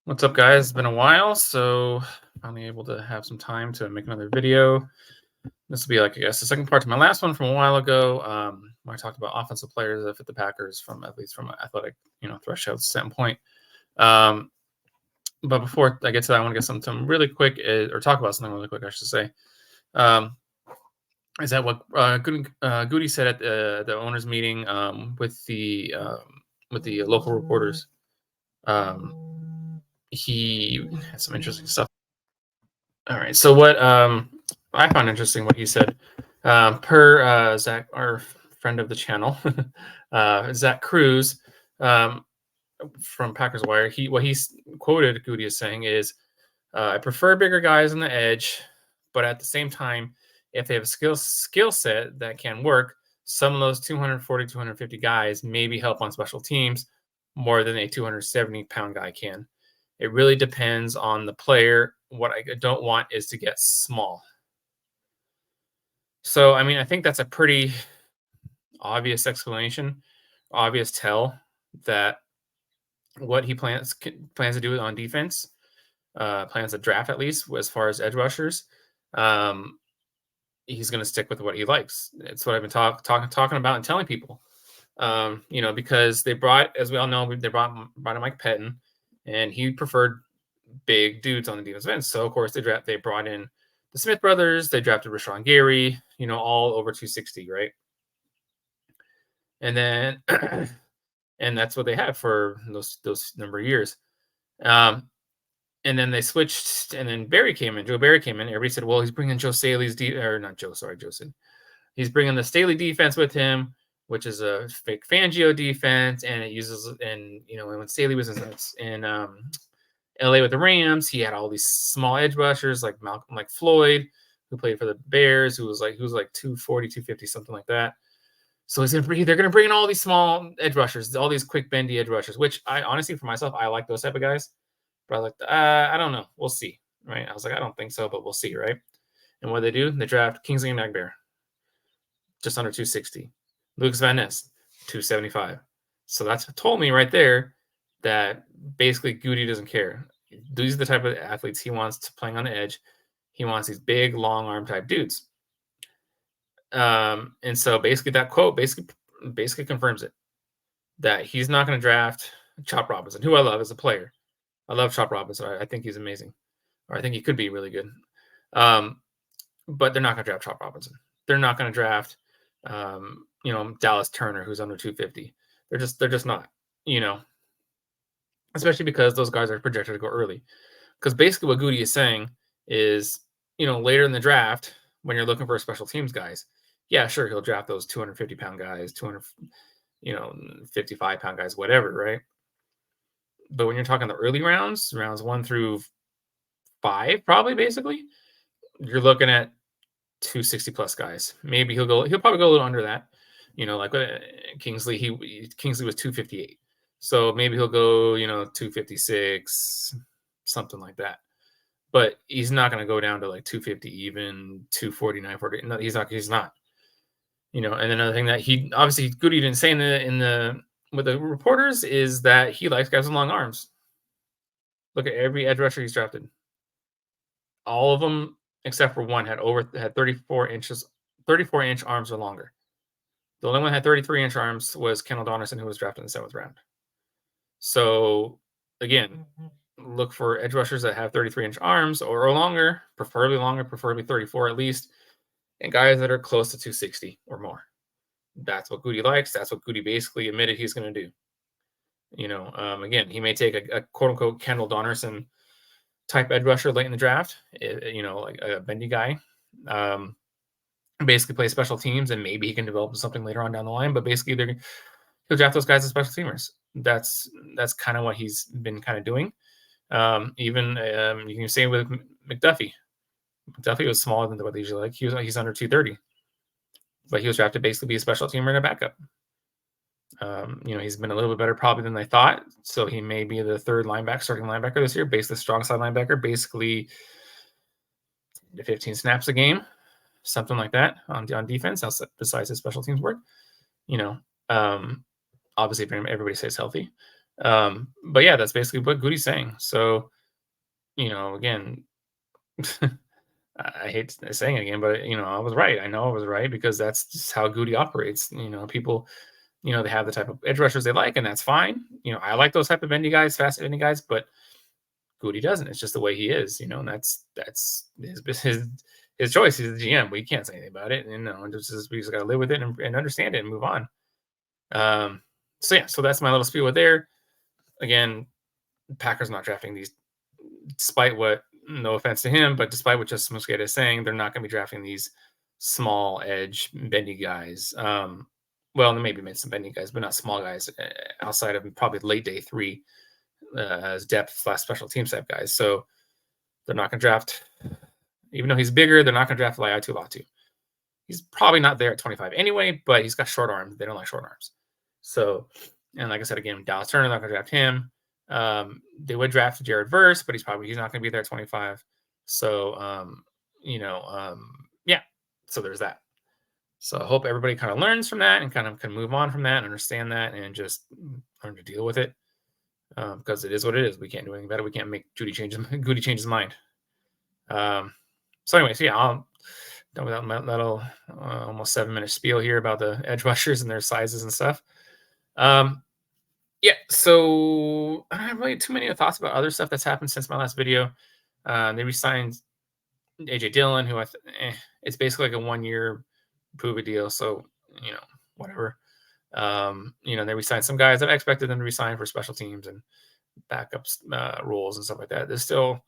What's up, guys? It's been a while, so finally able to have some time to make another video. This will be like, I guess, the second part to my last one from a while ago, where I talked about offensive players that fit the Packers from at least from an athletic, threshold standpoint. But before I get to that, I want to get something really quick, or talk about something really quick, I should say. Is that what Goody said at the owners' meeting with the local reporters? He had some interesting stuff. All right. So what I found interesting what he said, per Zach, our friend of the channel, Zach Cruz, from Packers Wire. What he's quoted Goody as saying is, "I prefer bigger guys on the edge, but at the same time, if they have a skill set that can work, some of those 240, 250 guys maybe help on special teams more than a 270-pound guy can. It really depends on the player. What I don't want is to get small." So, I mean, I think that's a pretty obvious explanation, obvious tell that what he plans to do on defense, plans to draft at least as far as edge rushers. He's going to stick with what he likes. It's what I've been talking about and telling people. Because they brought, as we all know, they brought in Mike Pettin, and he preferred big dudes on the defensive end. So, of course, they brought in the Smith brothers. They drafted Rashawn Gary, all over 260, right? And then, and that's what they had for those number of years. And then they switched, and then Joe Barry came in. Everybody said, well, he's bringing Joe Staley's Joe said. He's bringing the Staley defense with him, which is a fake Fangio defense, and it uses, and when Staley was in LA with the Rams, he had all these small edge rushers like Floyd, who played for the Bears, who was like 240, 250, something like that. So they're going to bring in all these small edge rushers, all these quick bendy edge rushers, which I honestly, for myself, I like those type of guys. But I was like, I don't know. We'll see, right? I was like, I don't think so, but we'll see, right? And what they do, they draft Kingsley Enagbare, just under 260. Lucas Van Ness, 275. So that's told me right there that basically Goody doesn't care. These are the type of athletes he wants to playing on the edge. He wants these big, long arm type dudes. And so basically that quote basically confirms it, that he's not going to draft Chop Robinson, who I love as a player. I love Chop Robinson. I think he's amazing, or I think he could be really good. But they're not going to draft Chop Robinson. They're not going to draft, Dallas Turner, who's under 250. They're just not, especially because those guys are projected to go early. Because basically what Goody is saying is, later in the draft, when you're looking for special teams guys, yeah, sure, he'll draft those 250-pound guys, 55-pound guys, whatever, right? But when you're talking the early rounds 1 through 5, probably basically, you're looking at 260-plus guys. Maybe he'll probably go a little under that. Like Kingsley, Kingsley was 258. So maybe he'll go, 256, something like that. But he's not going to go down to like 250, even 249, 40. No, he's not. And another thing that Goody didn't say with the reporters is that he likes guys with long arms. Look at every edge rusher he's drafted. All of them, except for one, had 34-inch arms or longer. The only one that had 33-inch arms was Kendall Donnerson, who was drafted in the 7th round. So, again, look for edge rushers that have 33-inch arms or longer, preferably 34 at least, and guys that are close to 260 or more. That's what Goody likes. That's what Goody basically admitted he's going to do. Again, he may take a quote-unquote Kendall Donnerson type edge rusher late in the draft, like a bendy guy, basically play special teams, and maybe he can develop something later on down the line. But basically, he'll draft those guys as special teamers. That's kind of what he's been kind of doing. You can say with McDuffie. McDuffie was smaller than what they usually like. He's under 230, but he was drafted basically to be a special teamer and a backup. He's been a little bit better probably than they thought. So he may be the third starting linebacker this year, basically strong side linebacker, basically 15 snaps a game, something like that on defense, besides his special teams work. Obviously if everybody stays healthy. But yeah, that's basically what Goody's saying. So, again, I hate saying it again, but I was right. I know I was right because that's just how Goody operates. People, they have the type of edge rushers they like, and that's fine. I like those type of bendy guys, fast bendy guys, but Goody doesn't. It's just the way he is, and that's his choice. He's the GM. We can't say anything about it, and we just got to live with it and understand it and move on. So yeah, so that's my little spiel there. Again, Packers not drafting these, despite what, no offense to him, but despite what Justin Mosqueda is saying, they're not going to be drafting these small edge bendy guys. Well, they maybe made some bendy guys, but not small guys outside of probably late day 3 as depth / special teams type guys. So they're not going to draft, even though he's bigger, they're not going to draft Laiatu Latu. He's probably not there at 25 anyway, but he's got short arms. They don't like short arms. So, and like I said, again, Dallas Turner, not going to draft him. They would draft Jared Verse, but he's not going to be there at 25. So, yeah. So there's that. So I hope everybody kind of learns from that and kind of can move on from that and understand that and just learn to deal with it. Because it is what it is. We can't do anything about it. We can't make Goody change his mind. So anyways, yeah, I'm done with that little almost 7-minute spiel here about the edge rushers and their sizes and stuff. Yeah, so I don't have really too many thoughts about other stuff that's happened since my last video. They re-signed AJ Dillon, who it's basically like a 1-year prove-it deal. So, whatever. They re-signed some guys that I expected them to re-sign for special teams and backups roles and stuff like that. There's still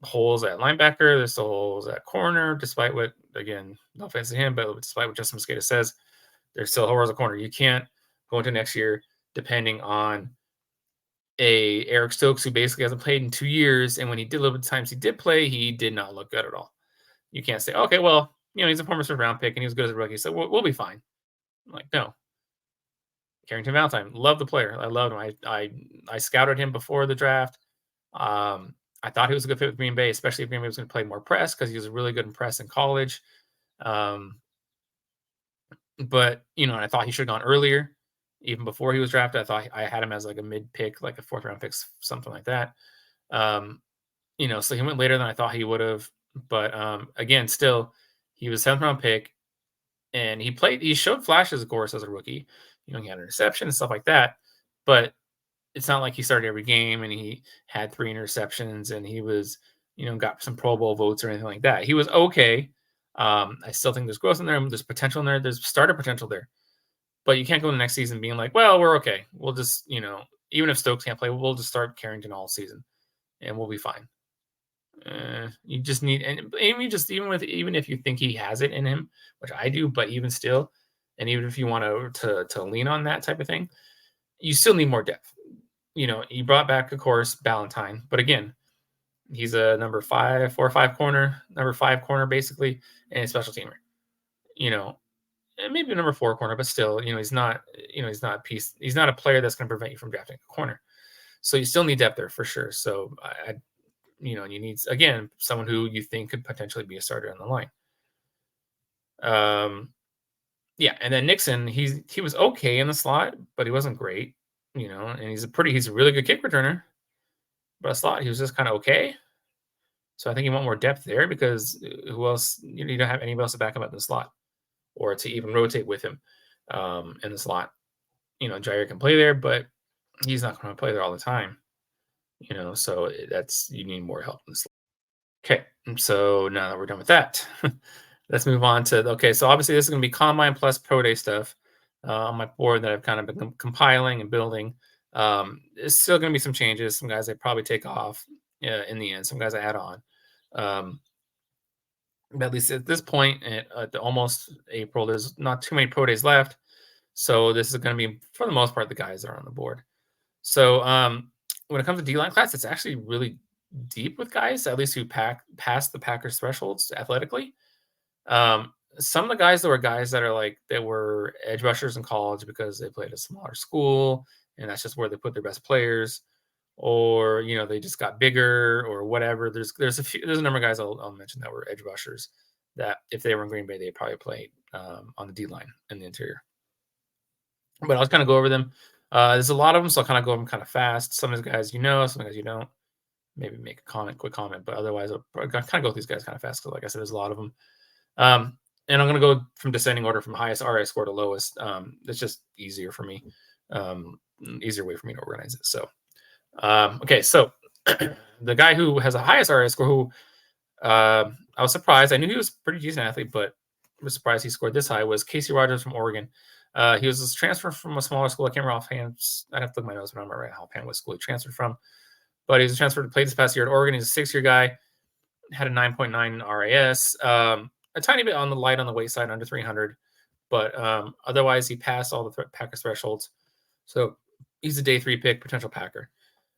holes at linebacker. There's still holes at corner, despite what, again, no offense to him, but despite what Justin Mosqueda says, there's still holes at corner. You can't go into next year depending on a Eric Stokes who basically hasn't played in 2 years, and when he did a little bit of times he did play, he did not look good at all. You can't say, okay, well, he's a former 1st-round pick and he was good as a rookie, so we'll be fine. I'm like, no. Carrington Valentine, love the player. I loved him. I scouted him before the draft. I thought he was a good fit with Green Bay, especially if Green Bay was going to play more press because he was really good in press in college. But I thought he should have gone earlier, even before he was drafted. I thought I had him as like a mid pick, like a 4th-round pick, something like that. So he went later than I thought he would have. But again, still, he was 7th-round pick, and he showed flashes, of course, as a rookie. He had an interception and stuff like that. But it's not like he started every game and he had 3 interceptions and he was, got some Pro Bowl votes or anything like that. He was okay. I still think there's growth in there. There's potential in there. There's starter potential there. But you can't go in the next season being like, well, we're okay. We'll just, even if Stokes can't play, we'll just start Carrington all season and we'll be fine. You just need, and even if you think he has it in him, which I do, but even still, and even if you want to lean on that type of thing, you still need more depth. You brought back, of course, Ballantyne, but again, he's a number 4 or 5 corner, number 5 corner basically, and a special teamer. And maybe a number 4 corner, but still, he's not a piece. He's not a player that's going to prevent you from drafting a corner. So you still need depth there for sure. So you need, again, someone who you think could potentially be a starter on the line. Yeah, and then Nixon, he was okay in the slot, but he wasn't great. And he's a really good kick returner, but a slot, he was just kind of okay. So I think you want more depth there because who else? You don't have anybody else to back him up in the slot or to even rotate with him in the slot. Jair can play there, but he's not going to play there all the time. So you need more help in the slot. Okay, so now that we're done with that, let's move on to, so obviously this is going to be Combine plus Pro Day stuff on my board that I've kind of been compiling and building. There's still going to be some changes. Some guys I probably take off in the end. Some guys I add on. But at least at this point, at almost April, there's not too many Pro Days left. So this is going to be, for the most part, the guys that are on the board. So when it comes to D-line class, it's actually really deep with guys, at least who past the Packers thresholds athletically. Some of the guys that were edge rushers in college because they played at a smaller school and that's just where they put their best players, or they just got bigger or whatever. There's a number of guys I'll mention that were edge rushers that if they were in Green Bay, they'd probably played on the D line in the interior. But I'll just kind of go over them. There's a lot of them, so I'll kind of go over them kind of fast. Some of the guys you know, some of the guys you don't. Maybe make a quick comment, but otherwise I'll kind of go with these guys kind of fast because, like I said, there's a lot of them. And I'm going to go from descending order from highest RA score to lowest. It's just easier for me, easier way for me to organize it. So, okay, so the guy who has the highest RA score, who I was surprised. I knew he was a pretty decent athlete, but I was surprised he scored this high, was Casey Rogers from Oregon. He was transferred from a smaller school. I can't remember offhand. I'd have to look at my notes, but I don't remember offhand what school he transferred from. But he was transferred to play this past year at Oregon. He's a 6-year guy, had a 9.9 RAS, a tiny bit on the light on the weight side, under 300. But otherwise, he passed all the Packer thresholds. So he's a day 3 pick, potential Packer.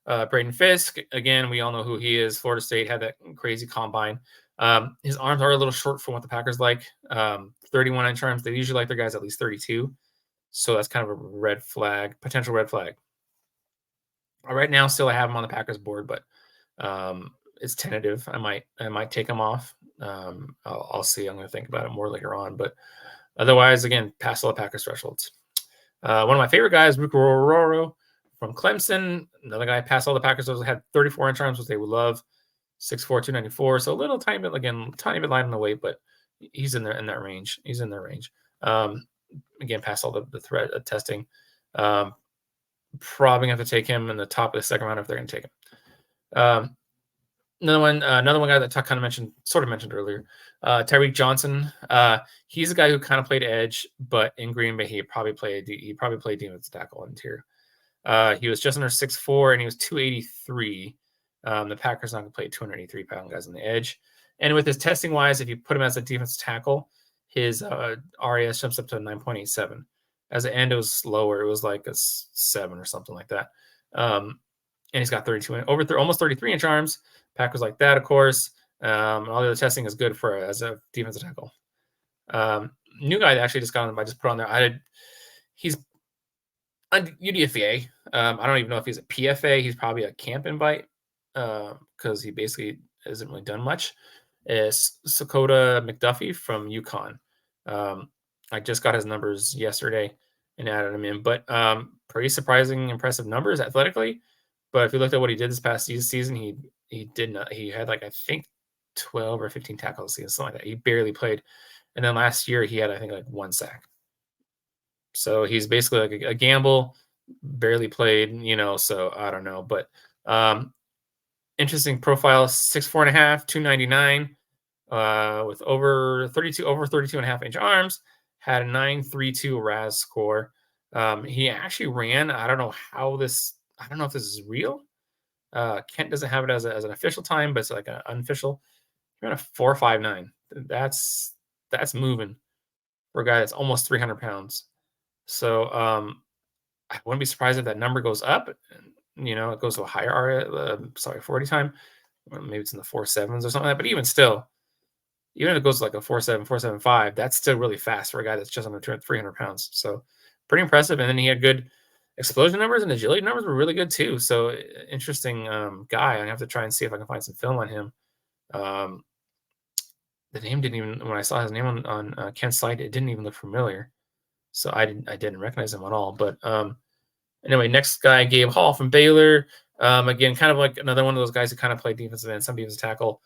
Braden Fisk, again, we all know who he is. Florida State had that crazy combine. His arms are a little short for what the Packers like. 31 inch arms. They usually like their guys at least 32. So that's kind of a red flag, potential red flag. Right now, still I have him on the Packers board, but it's tentative. I might take him off. I'll see. I'm going to think about it more later on. But otherwise, again, pass all the Packers thresholds. One of my favorite guys, Rico Rororo from Clemson. Another guy passed all the Packers. Had 34 inch arms, which they would love. 6'4", 294. So a little tiny bit, again, tiny bit light on the weight, but he's in that range. He's in their range. Again, passed all the threat testing. Probably have to take him in the top of the second round if they're going to take him. Another one guy that Tuck kind of mentioned earlier, Tyreek Johnson. He's a guy who kind of played edge, but in Green Bay he probably played defensive tackle interior. He was just under 6'4", and he was 283. The Packers not going to play 283-pound guys on the edge. And with his testing wise, if you put him as a defensive tackle, his RAS jumps up to a 9.87. As an end, it was lower. It was like a 7 or something like that. And he's got 32 almost 33 inch arms. Packers like that, of course. All the other testing is good for as a defensive tackle. New guy that actually just got on. I just put on there. He's on UDFA. I don't even know if he's a PFA. He's probably a camp invite because he basically hasn't really done much. Is Sakota McDuffie from UConn. I just got his numbers yesterday and added him in, but pretty surprising, impressive numbers athletically. But if you looked at what he did this past season, he did not. He had I think 12 or 15 tackles a season, something like that. He barely played, and then last year he had I think 1 sack. So he's basically like a gamble, barely played, So I don't know, but interesting profile: 6'4.5", 299, with over 32.5 inch arms. Had a 9.32 RAS score. He actually ran. I don't know if this is real. Kent doesn't have it as an official time, but it's like an unofficial. He ran a 4.59. That's moving for a guy that's almost 300 pounds. So I wouldn't be surprised if that number goes up. It goes to a higher 40 time. Maybe it's in the 4.7s or something like that. But even still, even if it goes like a 4.7, 4.75, that's still really fast for a guy that's just under 300 pounds. So pretty impressive. And then he had good explosion numbers, and agility numbers were really good too. So interesting guy. I have to try and see if I can find some film on him. The name didn't even, when I saw his name on Kent's site, it didn't even look familiar. So I didn't recognize him at all. But anyway, next guy, Gabe Hall from Baylor. Again, kind of like another one of those guys who kind of played defensive end, some defensive tackle.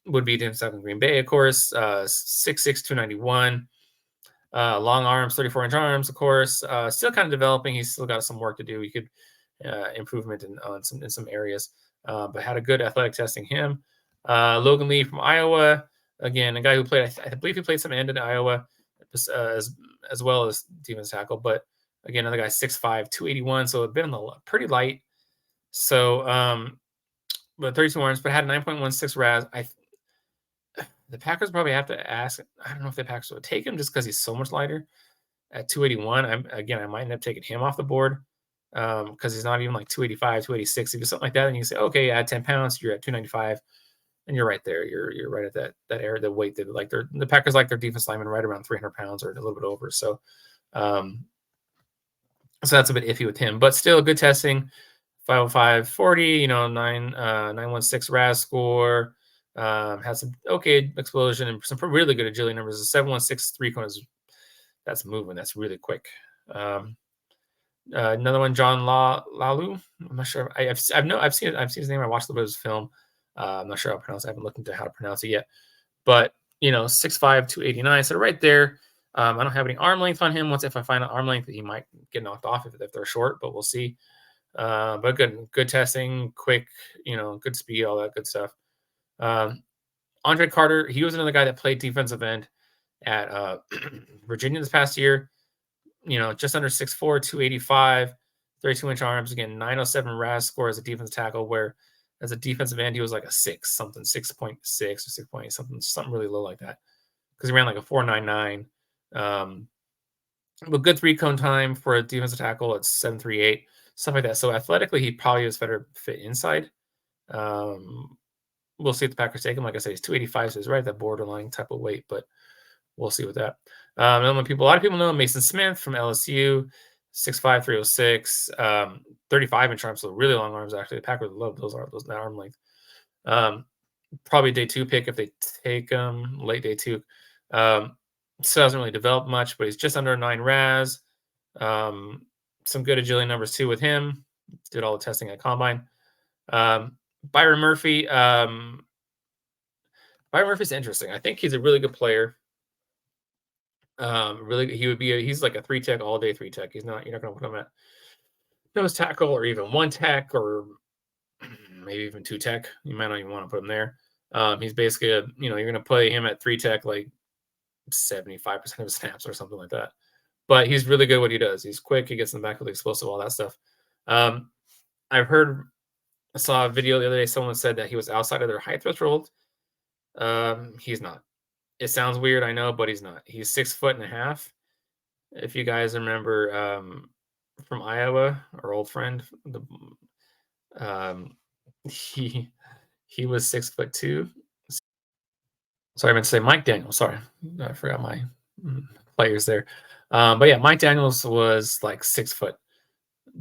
Would be defensive tackle in Green Bay, of course. 6'6", 291. Long arms, 34 inch arms, of course. Still kind of developing. He's still got some work to do. He could improvement in some areas, but had a good athletic testing. Him, Logan Lee from Iowa. Again, a guy who played. I believe he played some end in Iowa, as well as defensive tackle. But again, another guy 6'5", 281. So it's been pretty light. So, but 32 arms, but had 9.16 RAS. The Packers probably have to ask. I don't know if the Packers would take him just because he's so much lighter at 281. I might end up taking him off the board because he's not even like 285, 286. If it's something like that, then you can say, okay, add 10 pounds, you're at 295, and you're right there. You're right at that area, the weight that the Packers like their defense lineman right around 300 pounds or a little bit over. So, so that's a bit iffy with him, but still good testing. 505, 40, 916 RAS score. Has some okay explosion and some really good agility numbers. A 716 3 cone that's moving. That's really quick. Another one, John Lalu. I'm not sure. I've seen his name. I watched a little bit of his film. I'm not sure how to pronounce it. I haven't looked into how to pronounce it yet. But 6'5", 289. So right there. I don't have any arm length on him. Once if I find an arm length, he might get knocked off if they're short, but we'll see. But good testing, quick, good speed, all that good stuff. Andre Carter, he was another guy that played defensive end at Virginia this past year. Just under 6'4", 285, 32-inch arms. Again, 907 RAS score as a defensive tackle, where as a defensive end, he was like a 6.6 or 6.8, something really low like that. Because he ran like a 4.99. But good 3-cone time for a defensive tackle at 7.38, stuff like that. So athletically, he probably is better fit inside. We'll see if the Packers take him. Like I said, he's 285, so he's right at that borderline type of weight, but we'll see with that. A lot of people know Mason Smith from LSU, 6'5", 306, 35-inch arms, so really long arms, actually. The Packers love that arm length. Probably day 2 pick if they take him, late day 2. Still hasn't really developed much, but he's just under 9 RAS. Some good agility numbers too with him. Did all the testing at Combine. Byron Murphy. Byron Murphy's interesting. I think he's a really good player. He's like a 3-tech, all day 3-tech. You're not going to put him at nose tackle or even 1-tech or maybe even 2-tech. You might not even want to put him there. He's basically you're going to play him at 3-tech like 75% of his snaps or something like that. But he's really good at what he does. He's quick. He gets in the back with explosive, all that stuff. I saw a video the other day. Someone said that he was outside of their height threshold. He's not. It sounds weird, I know, but he's not. He's 6'1.5". If you guys remember from Iowa, our old friend, he was 6'2". Sorry, I meant to say Mike Daniels. Sorry, I forgot my players there. But yeah, Mike Daniels was like 6 foot,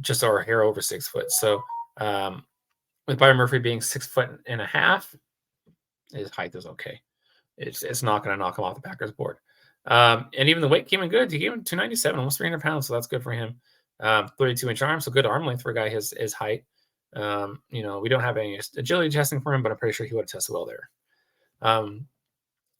just or a hair over 6 foot. So with Byron Murphy being 6'1.5", his height is okay. It's not going to knock him off the Packers board. And even the weight came in good. He gave him 297, almost 300 pounds. So that's good for him. 32-inch arm, so good arm length for a guy his height. We don't have any agility testing for him, but I'm pretty sure he would have tested well there. Of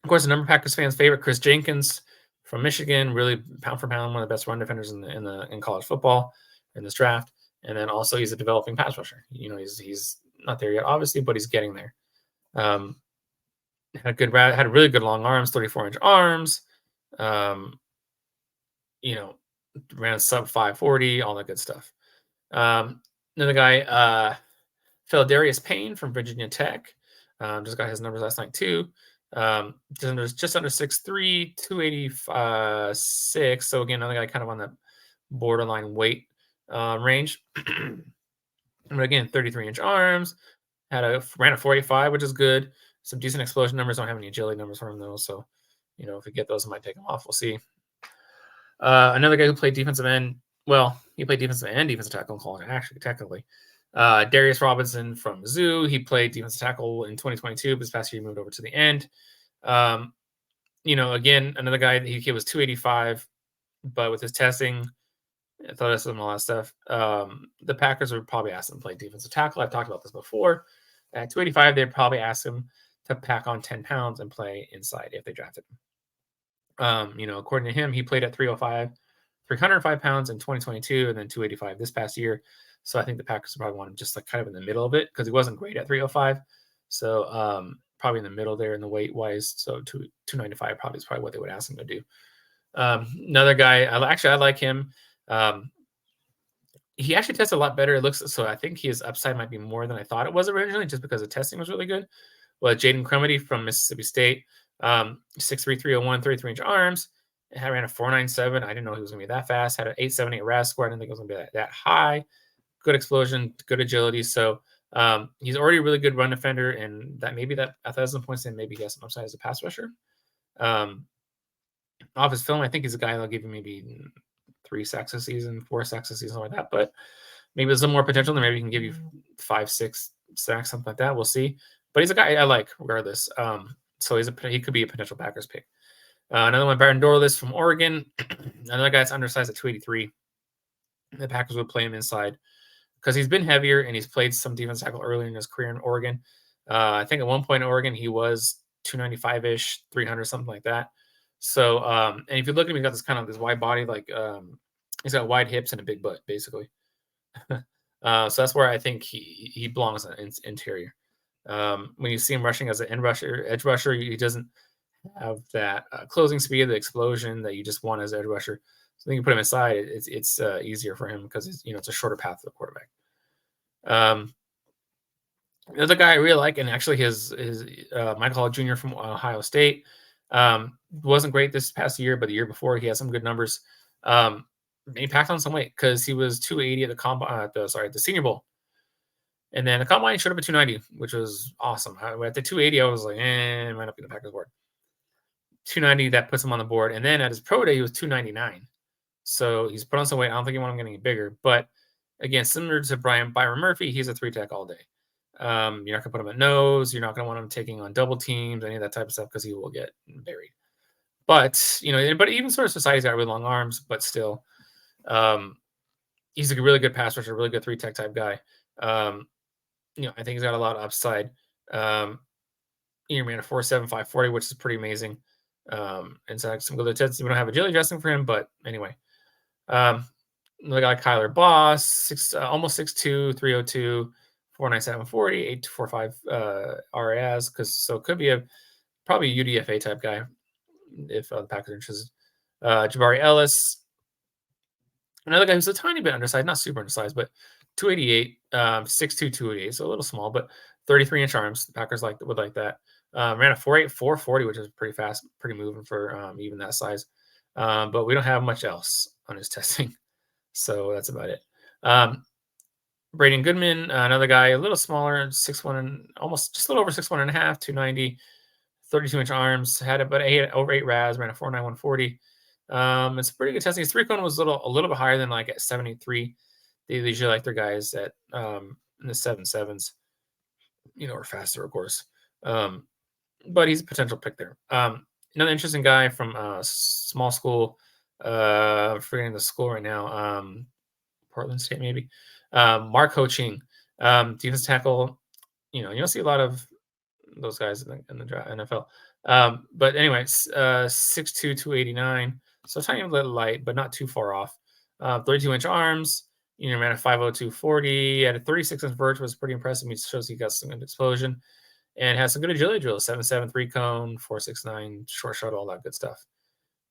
course, the number of Packers fans' favorite, Chris Jenkins from Michigan, really pound for pound, one of the best run defenders in college football in this draft. And then also he's a developing pass rusher. He's not there yet, obviously, but he's getting there. Had a really good long arms, 34-inch arms. Ran a sub 540, all that good stuff. Another guy, Philadarius Payne from Virginia Tech. Just got his numbers last night too. Just under 6'3", 286. So again, another guy kind of on that borderline weight range. But again, 33-inch arms. Ran a 485, which is good. Some decent explosion numbers. Don't have any agility numbers for him though. So, if we get those, I might take him off. We'll see. Another guy who played defensive end. Well, he played defensive end, defensive tackle in college, actually, technically. Darius Robinson from Mizzou. He played defensive tackle in 2022, but this past year he moved over to the end. Again, another guy, he was 285, but with his testing, athleticism and all that stuff, the Packers would probably ask him to play defensive tackle. I've talked about this before. At 285, they'd probably ask him to pack on 10 pounds and play inside if they drafted him. According to him, he played at 305 pounds in 2022 and then 285 this past year. So I think the Packers probably want him just like kind of in the middle of it because he wasn't great at 305. So probably in the middle there in the weight wise. So 295 probably is probably what they would ask him to do. Another guy, I like him. He actually tested a lot better. It looks so. I think his upside might be more than I thought it was originally, just because the testing was really good. Well, Jaden Crumedy from Mississippi State, 6'3", 301, 33-inch arms. Ran a 4.97. I didn't know he was going to be that fast. Had an 8.78 RAS score. I didn't think it was going to be that high. Good explosion, good agility. So he's already a really good run defender, and that maybe that 1,000 points in, maybe he has some upside as a pass rusher. Off his film, I think he's a guy that'll give you maybe 3 sacks a season, 4 sacks a season, something like that. But maybe there's some more potential there. Maybe he can give you 5, 6 sacks, something like that. We'll see. But he's a guy I like regardless. So he could be a potential Packers pick. Another one, Baron Dorless from Oregon. Another guy that's undersized at 283. the Packers would play him inside because he's been heavier and he's played some defense tackle earlier in his career in Oregon. I think at one point in Oregon, he was 295-ish, 300, something like that. So, and if you look at him, he's got this kind of this wide body, like he's got wide hips and a big butt, basically. So that's where I think he belongs in interior. When you see him rushing as an edge rusher, he doesn't have that closing speed, the explosion that you just want as an edge rusher. So then you put him inside, it's easier for him because it's a shorter path to the quarterback. The other guy I really like, and actually his Michael Hall Jr. from Ohio State, wasn't great this past year, but the year before he had some good numbers. He packed on some weight because he was 280 at the combine, the Senior Bowl, and then the combine showed up at 290, which was awesome. At the 280, I was like, might not be the Packers board. 290, that puts him on the board, and then at his pro day, he was 299. So he's put on some weight. I don't think he want him getting bigger, but again, similar to Byron Murphy, he's a 3-tech all day. You're not going to put him at nose. You're not going to want him taking on double teams, any of that type of stuff, because he will get buried. But, but even sort of society's got really long arms, but still, he's a really good pass rusher, really good 3-tech type guy. I think he's got a lot of upside. He ran a 4.7, 5.40, which is pretty amazing. And so some good tests. We don't have agility dressing for him, but anyway. Another guy, Kyler Boss, almost 6'2", 302, 497, 40, 8.45 RAS, so it could be probably a UDFA type guy if the Packers are interested. Jabari Ellis, another guy who's a tiny bit undersized, not super undersized, but 288, 6'2", 288, so a little small, but 33-inch arms. The Packers would like that. Ran a 4.8, 4.40, which is pretty fast, pretty moving for even that size. But we don't have much else on his testing, so that's about it. Braden Goodman, another guy, a little smaller, 6'1", and almost just a little over 6'1 and a half, 290, 32-inch arms, had about over 8 RAS, ran a 4.91 40. It's pretty good testing. His 3-cone was a little bit higher than like at 73. They usually like their guys at in the 7.7s, or faster, of course. But he's a potential pick there. Another interesting guy from small school, I'm forgetting the school right now, Portland State maybe. Mark Ho Ching, defense tackle. You don't see a lot of those guys in the NFL. But anyway, 6'2", 289. So tiny little light, but not too far off. 32-inch arms. Ran a 5.02 40. At a 36-inch vert, was pretty impressive. It shows he got some good explosion. And has some good agility drills, 7.7 3-cone, 4.69 short shuttle, all that good stuff.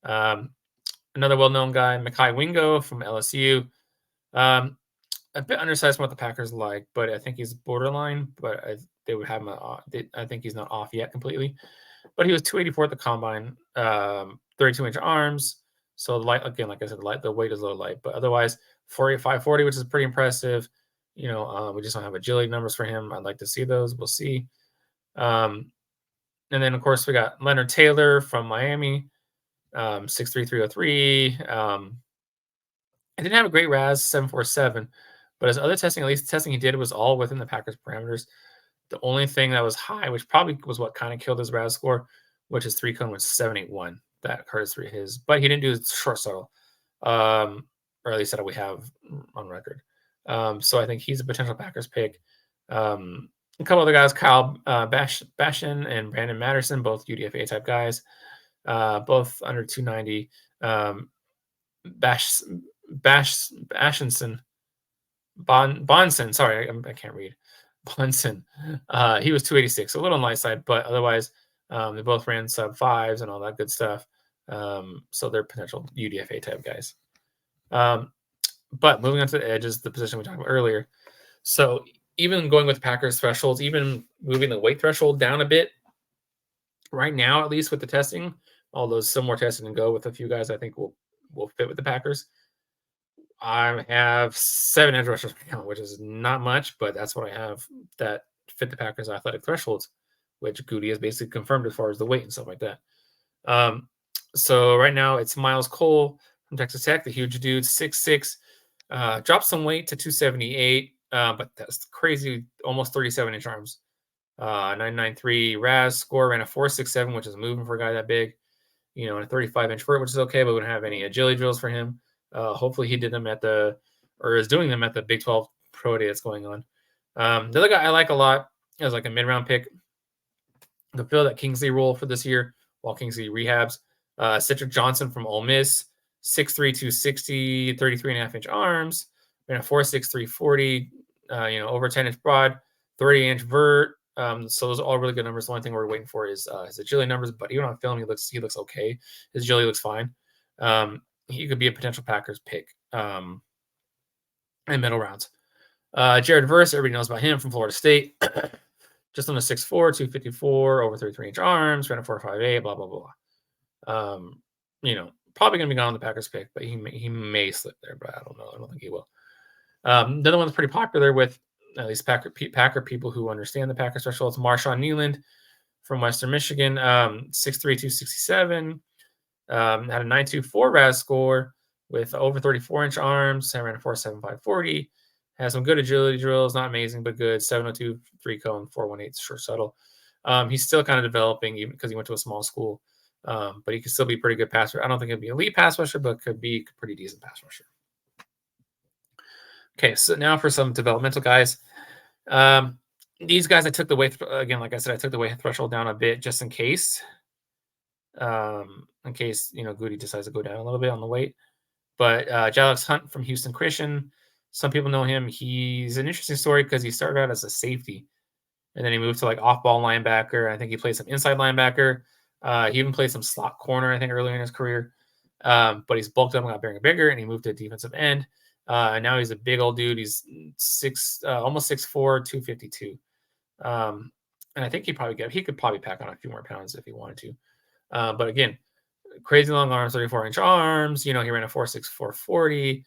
Another well-known guy, Mekhi Wingo from LSU. A bit undersized from what the Packers like, but I think he's borderline. But they would have him. I think he's not off yet completely. But he was 284 at the combine, 32-inch arms. So light again, like I said, the weight is a little light, but otherwise 4.85 40, which is pretty impressive. We just don't have agility numbers for him. I'd like to see those. We'll see. And then of course we got Leonard Taylor from Miami, 6'3", 303. He didn't have a great RAS, 7.47, but his other testing, at least the testing he did, was all within the Packers parameters. The only thing that was high, which probably was what kind of killed his RAS score, which is 3-cone, was 7.81. That hurts his, but he didn't do short shuttle, or at least that we have on record. So I think he's a potential Packers pick. A couple other guys, Kyle Bashan and Brandon Matterson, both UDFA type guys, both under 290. Bonson, sorry, I can't read. Bonson, he was 286, a little on the light side, but otherwise they both ran sub 5s and all that good stuff. So they're potential UDFA type guys. But moving on to the edges, the position we talked about earlier. So even going with Packers thresholds, even moving the weight threshold down a bit, right now, at least with the testing, although some more testing to go with a few guys I think will fit with the Packers. I have 7 edge rushers right now, which is not much, but that's what I have that fit the Packers' athletic thresholds, which Goody has basically confirmed as far as the weight and stuff like that. So right now it's Miles Cole from Texas Tech, the huge dude, 6'6", dropped some weight to 278, but that's crazy, almost 37-inch arms. 993 RAS score, ran a 4.67, which is moving for a guy that big. And a 35-inch vert, which is okay, but we don't have any agility drills for him. Hopefully he did them at the or is doing them at the Big 12 Pro Day that's going on. The other guy I like a lot is like a mid-round pick to fill that Kingsley role for this year while Kingsley rehabs. Cedric Johnson from Ole Miss, 6'3", 260, 33.5-inch arms, ran a 4.6, 340, over 10-inch broad, 30-inch vert. So those are all really good numbers. The only thing we're waiting for is his agility numbers, but even on film, he looks okay. His agility looks fine. He could be a potential Packers pick in middle rounds. Jared Verse, everybody knows about him from Florida State. Just on a 6'4", 254, over 33-inch arms, ran a 4.58, blah, blah, blah. Probably going to be gone on the Packers pick, but he may slip there, but I don't know. I don't think he will. The other one's pretty popular with at least Packer people who understand the Packers thresholds. Marshawn Neiland from Western Michigan, 6'3", 267, had a 9.24 RAS score with over 34-inch arms, ran a 4.75 40. Has some good agility drills, not amazing, but good. 702 3 cone, 418 short shuttle. He's still kind of developing, even because he went to a small school. But he could still be a pretty good pass rusher. I don't think he'd be elite pass rusher, but could be a pretty decent pass rusher. Okay, so now for some developmental guys. These guys I took the weight, again, like I said, I took the weight threshold down a bit just in case. Goody decides to go down a little bit on the weight. But Jalix Hunt from Houston Christian, some people know him. He's an interesting story because he started out as a safety, and then he moved to like off-ball linebacker. I think he played some inside linebacker. He even played some slot corner, I think, earlier in his career. But he's bulked up and got bigger and bigger, and he moved to defensive end. And now he's a big old dude. He's almost 6'4", 252. And I think he could probably pack on a few more pounds if he wanted to. But again, crazy long arms, 34-inch arms. He ran a 4.6, 440.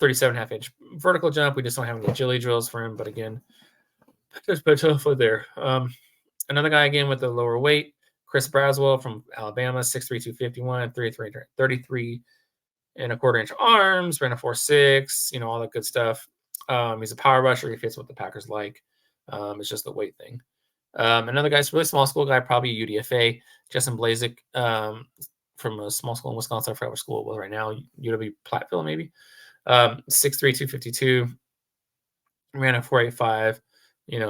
37.5-inch vertical jump. We just don't have any agility drills for him, but again, there's potential there. Another guy again with the lower weight, Chris Braswell from Alabama, 6'3", 251, 33.25-inch arms, ran a 4.6, all that good stuff. He's a power rusher. He fits what the Packers like. It's just the weight thing. Another guy's really small school guy, probably UDFA, Justin Blazik, from a small school in Wisconsin. I forgot what school it was right now. UW Platteville, maybe. 6'3", 252, ran a 4.85.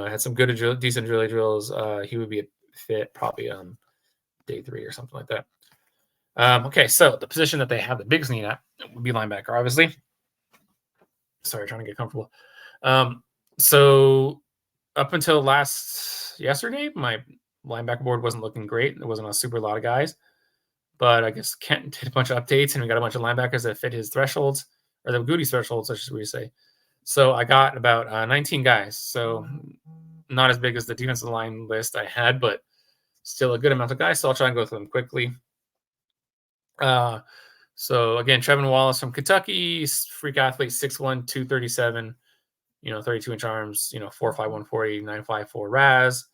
Had some good, decent agility drills. He would be a fit probably on day 3 or something like that. Okay, so the position that they have the biggest need at would be linebacker, obviously. Sorry, trying to get comfortable. So up until yesterday, my linebacker board wasn't looking great. There wasn't a super lot of guys, but I guess Kent did a bunch of updates, and we got a bunch of linebackers that fit his thresholds. Or the Goody thresholds, I should say. So I got about 19 guys. So not as big as the defensive line list I had, but still a good amount of guys. So I'll try and go through them quickly. So again, Trevin Wallace from Kentucky, freak athlete, 6'1", 237, 32-inch arms, 4'5", 140, 9.54 RAS.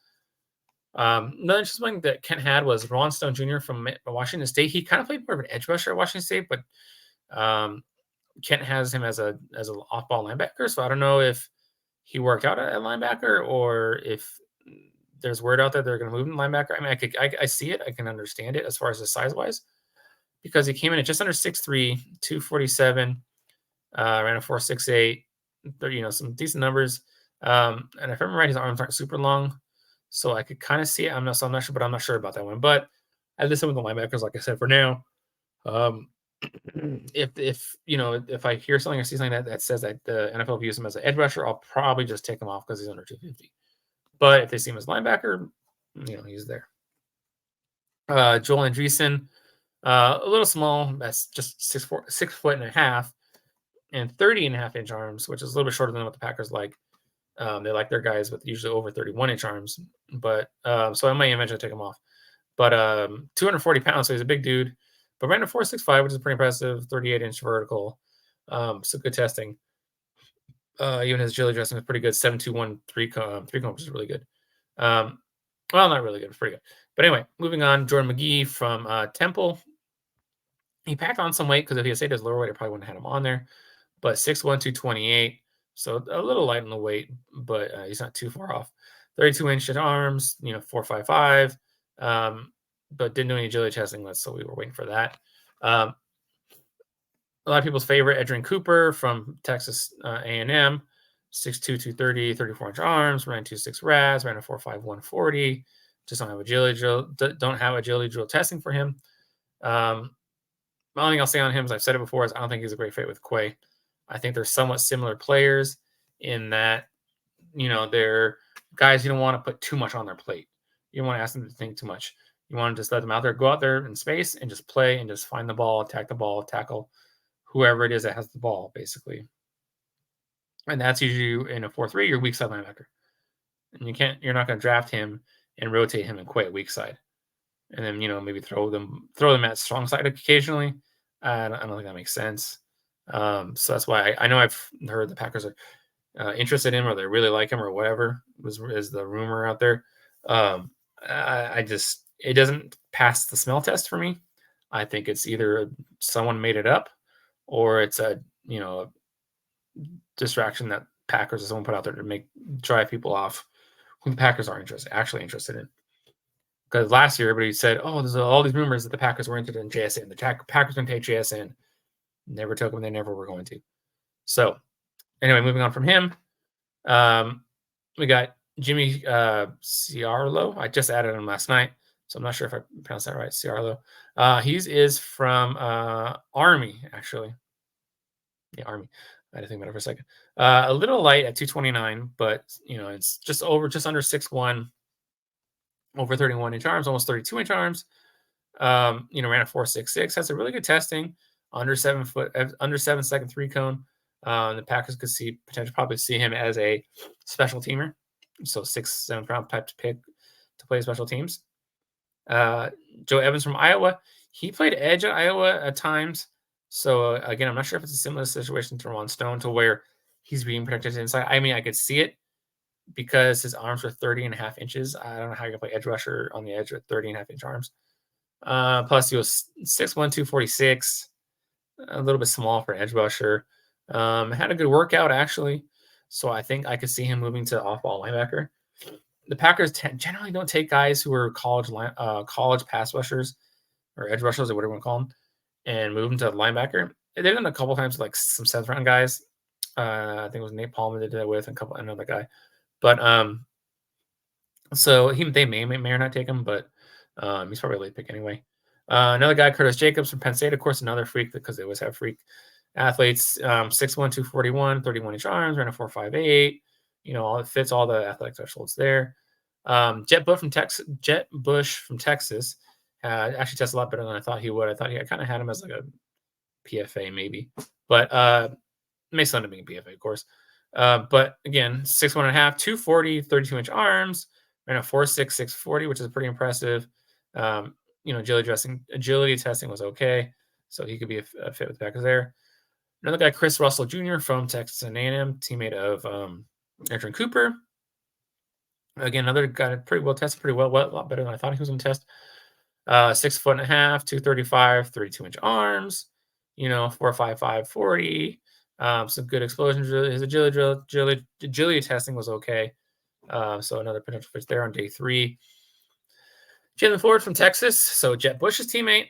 Another interesting thing that Kent had was Ron Stone Jr. from Washington State. He kind of played more of an edge rusher at Washington State, but Kent has him as an off-ball linebacker, so I don't know if he worked out at linebacker or if there's word out there they're going to move him to linebacker. I mean, I see it. I can understand it as far as the size-wise because he came in at just under 6'3", 247, ran a 4.68, some decent numbers. And if I remember right, his arms aren't super long, so I could kind of see it. I'm not sure, but I'm not sure about that one. But I listen with the linebackers, like I said, for now. If I hear something or see something that says that the NFL views him as an edge rusher, I'll probably just take him off because he's under 250. But if they see him as linebacker, he's there. Joel Andreessen, a little small. That's just 6'1.5" and 30.5-inch arms, which is a little bit shorter than what the Packers like. They like their guys with usually over 31-inch arms. But so I might eventually take him off. But 240 pounds, so he's a big dude. But ran a 4.65, which is pretty impressive. 38-inch vertical. So good testing. Even his agility dressing was pretty good. 7.21 3 cone, which is really good. Well, not really good, but pretty good. But anyway, moving on. Jordan McGee from Temple. He packed on some weight because if he had stayed his lower weight, I probably wouldn't have had him on there. But 6'1", 228. So a little light on the weight, but he's not too far off. 32-inch arms, 4.55. But didn't do any agility testing, so we were waiting for that. a lot of people's favorite, Edgerrin Cooper from Texas A&M, 6'2", 230, 34-inch arms, ran 2.6 RAS, ran a 4.5, 140. Just don't have agility drill testing for him. The only thing I'll say on him, as I've said it before, is I don't think he's a great fit with Quay. I think they're somewhat similar players in that, they're guys you don't want to put too much on their plate. You don't want to ask them to think too much. You want to just let them out there, go out there in space and just play and just find the ball, attack the ball, tackle whoever it is that has the ball, basically. And that's usually in a 4-3, your weak side linebacker. And you're not going to draft him and rotate him and Quay weak side. And then, maybe throw them at strong side occasionally. I don't think that makes sense. So that's why I know I've heard the Packers are interested in him, or they really like him, or whatever is the rumor out there. It doesn't pass the smell test for me. I think it's either someone made it up, or it's a distraction that Packers or someone put out there to drive people off who the Packers are actually interested in. Because last year everybody said, "Oh, there's all these rumors that the Packers were interested in JSN. The Packers going to take JSN." Never took him. They never were going to. So, anyway, moving on from him, we got Jimmy Ciarlo. I just added him last night, so I'm not sure if I pronounced that right. Ciarlo. He is from Army, actually. Yeah, Army. I had to think about it for a second. A little light at 229, but it's just under 6'1", over 31-inch arms, almost 32-inch arms. Ran a 4.66. Has a really good testing. Under 7 second 3 cone. The Packers could probably see him as a special teamer. So 6th, 7th round type to pick to play special teams. Joe Evans from Iowa. He played edge at Iowa at times. So again, I'm not sure if it's a similar situation to Ron Stone, to where he's being protected inside. I mean, I could see it because his arms are 30.5 inches. I don't know how you can play edge rusher on the edge with 30.5-inch arms. Plus he was 6'1", 246, a little bit small for an edge rusher. Had a good workout, actually. So I think I could see him moving to off-ball linebacker. The Packers generally don't take guys who are college pass rushers or edge rushers, or whatever you want to call them, and move them to linebacker. They've done a couple times, like some 7th-round guys. I think it was Nate Palmer they did that with, and another guy. But so they may or not take him, but he's probably a late pick anyway. Another guy, Curtis Jacobs from Penn State, of course, another freak, because they always have freak athletes. 6'1", 241, 31-inch arms, ran a 4.58. It fits all the athletic thresholds there. Jet Bush from Texas actually tested a lot better than I thought he would. I kind of had him as like a PFA maybe, but may sound to be a PFA, of course. But again, 6'1.5", 240, 32-inch arms, ran a 4.6, 640, which is pretty impressive. Agility testing was okay, so he could be a fit with the Packers there. Another guy, Chris Russell Jr. from Texas A&M, teammate of Edgerrin Cooper. Again, another guy pretty well tested, a lot better than I thought he was going to test. 6'1.5", 235, 32-inch arms. 4.55, 40. Some good explosion. His agility testing was okay. So another potential fit there on day 3. Jalen Ford from Texas, so Jet Bush's teammate.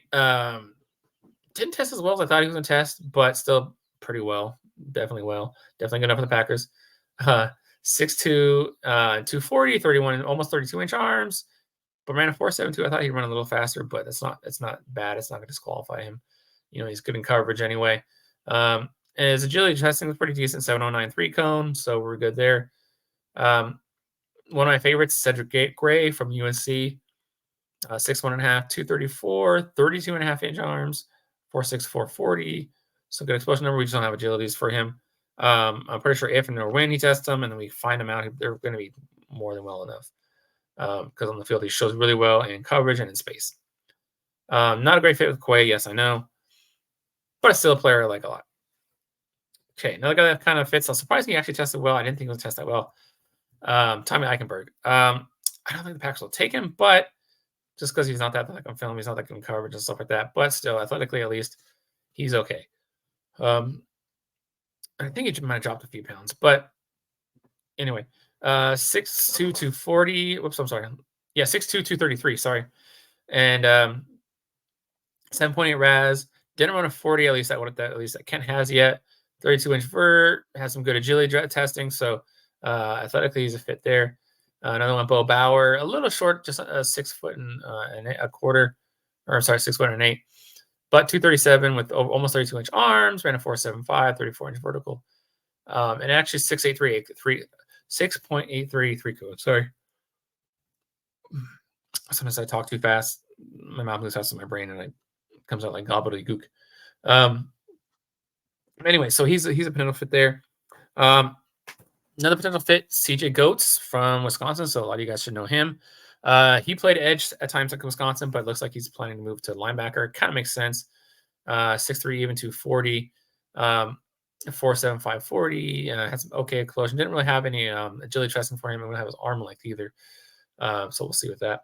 Didn't test as well as I thought he was going to test, but still pretty well. Definitely good enough for the Packers. 6'2", 240, 31, almost 32-inch arms, but ran a 4.72. I thought he'd run a little faster, but it's not bad. It's not going to disqualify him. He's good in coverage anyway. And his agility testing was pretty decent, 709 3 cone, so we're good there. One of my favorites, Cedric Gray from UNC. 6'1.5", 234, 32.5-inch arms, 4.6, 440. So good explosion number. We just don't have agilities for him. I'm pretty sure if and or when he tests them and then we find them out, they're going to be more than well enough. Because on the field, he shows really well in coverage and in space. Not a great fit with Quay, yes, I know. But it's still a player I like a lot. Okay, another guy that kind of fits. I was surprised he actually tested well. I didn't think he was test that well. Tommy Eichenberg. I don't think the Packers will take him, but just because he's not that athletic on film, he's not that good in coverage and stuff like that. But still, athletically at least, he's okay. I think he might have dropped a few pounds. But anyway, 6'2", 240. Whoops, I'm sorry. Yeah, 6'2", 233, sorry. And 7.8 RAS, Didn't run a 40, at least that Kent has yet. 32-inch vert, has some good agility testing, so athletically he's a fit there. Another one, Bo Bauer, a little short, just 6 foot and a quarter, or sorry, 6 foot and 8, but 237 with almost 32-inch arms, ran a 4.75, 34-inch vertical, and actually 6.83 three code. Sorry, sometimes I talk too fast, my mouth moves fast in my brain, and it comes out like gobbledygook. Anyway, so he's a potential fit there. Another potential fit, CJ Goetz from Wisconsin. So a lot of you guys should know him. He played edge at times at Wisconsin, but it looks like he's planning to move to linebacker. Kind of makes sense. 6'3", even 240, 4.75 40. Had some okay explosion. Didn't really have any agility testing for him. Didn't have his arm length either. So we'll see with that.